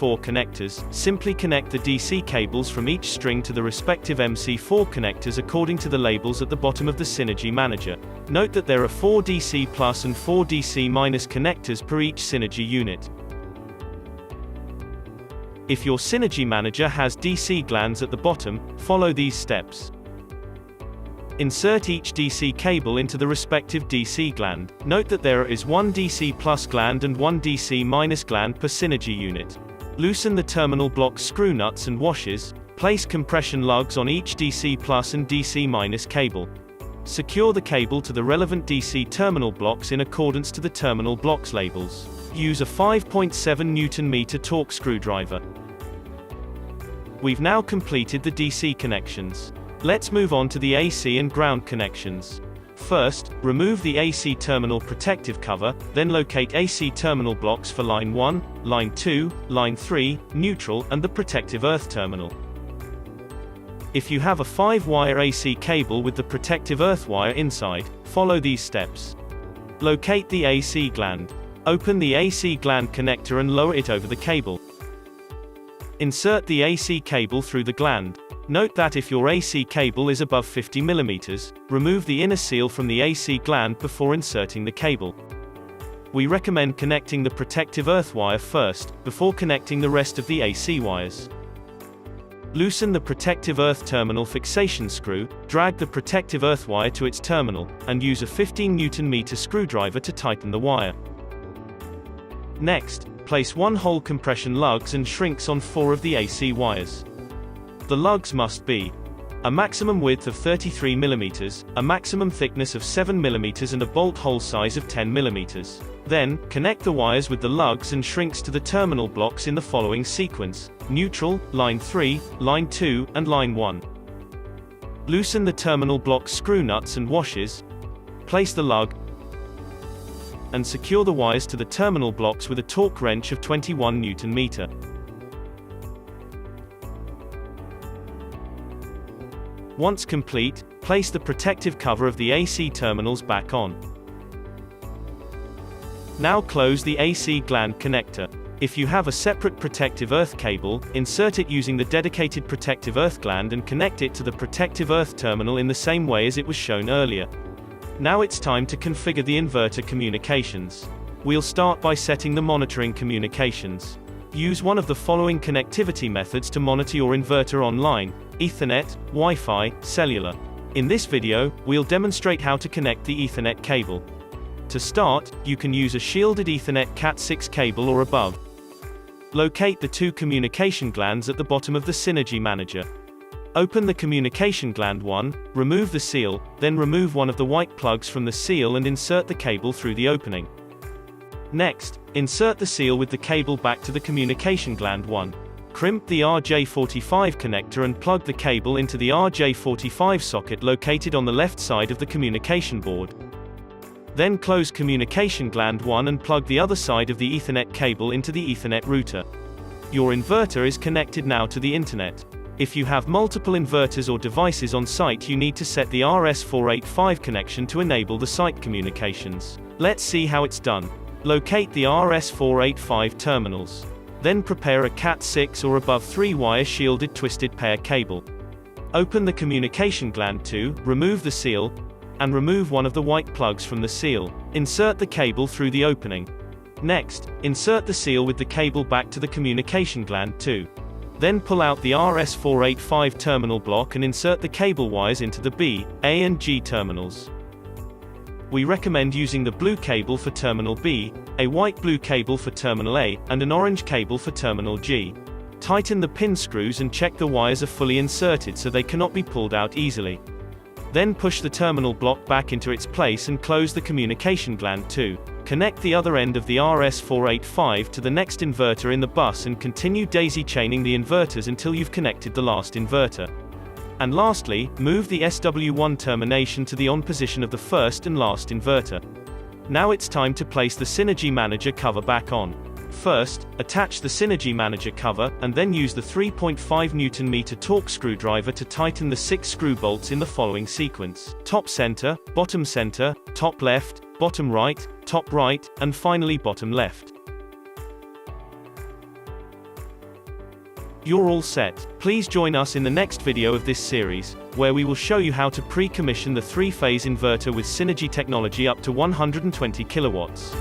MC4 connectors, simply connect the DC cables from each string to the respective MC4 connectors according to the labels at the bottom of the Synergy Manager. Note that there are 4 DC plus and 4 DC minus connectors per each Synergy unit. If your Synergy Manager has DC glands at the bottom, follow these steps. Insert each DC cable into the respective DC gland. Note that there is one DC plus gland and one DC minus gland per Synergy unit. Loosen the terminal block screw nuts and washers. Place compression lugs on each DC plus and DC minus cable. Secure the cable to the relevant DC terminal blocks in accordance to the terminal blocks labels. Use a 5.7 Nm torque screwdriver. We've now completed the DC connections. Let's move on to the AC and ground connections. First, remove the AC terminal protective cover, then locate AC terminal blocks for line 1, line 2, line 3, neutral, and the protective earth terminal. If you have a 5-wire AC cable with the protective earth wire inside, follow these steps. Locate the AC gland. Open the AC gland connector and lower it over the cable. Insert the AC cable through the gland. Note that if your AC cable is above 50 mm, remove the inner seal from the AC gland before inserting the cable. We recommend connecting the protective earth wire first, before connecting the rest of the AC wires. Loosen the protective earth terminal fixation screw, drag the protective earth wire to its terminal, and use a 15 Nm screwdriver to tighten the wire. Next, place 1-hole compression lugs and shrinks on 4 of the AC wires. The lugs must be a maximum width of 33 mm, a maximum thickness of 7 mm and a bolt hole size of 10 mm. Then, connect the wires with the lugs and shrinks to the terminal blocks in the following sequence: neutral, line 3, line 2, and line 1. Loosen the terminal block screw nuts and washers. Place the lug and secure the wires to the terminal blocks with a torque wrench of 21 Nm. Once complete, place the protective cover of the AC terminals back on. Now close the AC gland connector. If you have a separate protective earth cable, insert it using the dedicated protective earth gland and connect it to the protective earth terminal in the same way as it was shown earlier. Now it's time to configure the inverter communications. We'll start by setting the monitoring communications. Use one of the following connectivity methods to monitor your inverter online: Ethernet, Wi-Fi, cellular. In this video, we'll demonstrate how to connect the Ethernet cable. To start, you can use a shielded Ethernet Cat6 cable or above. Locate the 2 communication glands at the bottom of the Synergy Manager. Open the communication gland 1, remove the seal, then remove one of the white plugs from the seal and insert the cable through the opening. Next, insert the seal with the cable back to the communication gland 1. Crimp the RJ45 connector and plug the cable into the RJ45 socket located on the left side of the communication board. Then close communication gland 1 and plug the other side of the Ethernet cable into the Ethernet router. Your inverter is connected now to the internet. If you have multiple inverters or devices on site, you need to set the RS485 connection to enable the site communications. Let's see how it's done. Locate the RS485 terminals. Then prepare a Cat6 or above 3-wire shielded twisted pair cable. Open the communication gland 2, remove the seal, and remove one of the white plugs from the seal. Insert the cable through the opening. Next, insert the seal with the cable back to the communication gland 2. Then pull out the RS485 terminal block and insert the cable wires into the B, A and G terminals. We recommend using the blue cable for terminal B, a white-blue cable for terminal A, and an orange cable for terminal G. Tighten the pin screws and check the wires are fully inserted so they cannot be pulled out easily. Then push the terminal block back into its place and close the communication gland 2. Connect the other end of the RS485 to the next inverter in the bus and continue daisy chaining the inverters until you've connected the last inverter. And lastly, move the SW1 termination to the on position of the first and last inverter. Now it's time to place the Synergy Manager cover back on. First, attach the Synergy Manager cover, and then use the 3.5 Nm torque screwdriver to tighten the 6 screw bolts in the following sequence: top center, top left, bottom right, and finally bottom left. You're all set. Please join us in the next video of this series, where we will show you how to pre-commission the 3-phase inverter with Synergy technology up to 120 kilowatts.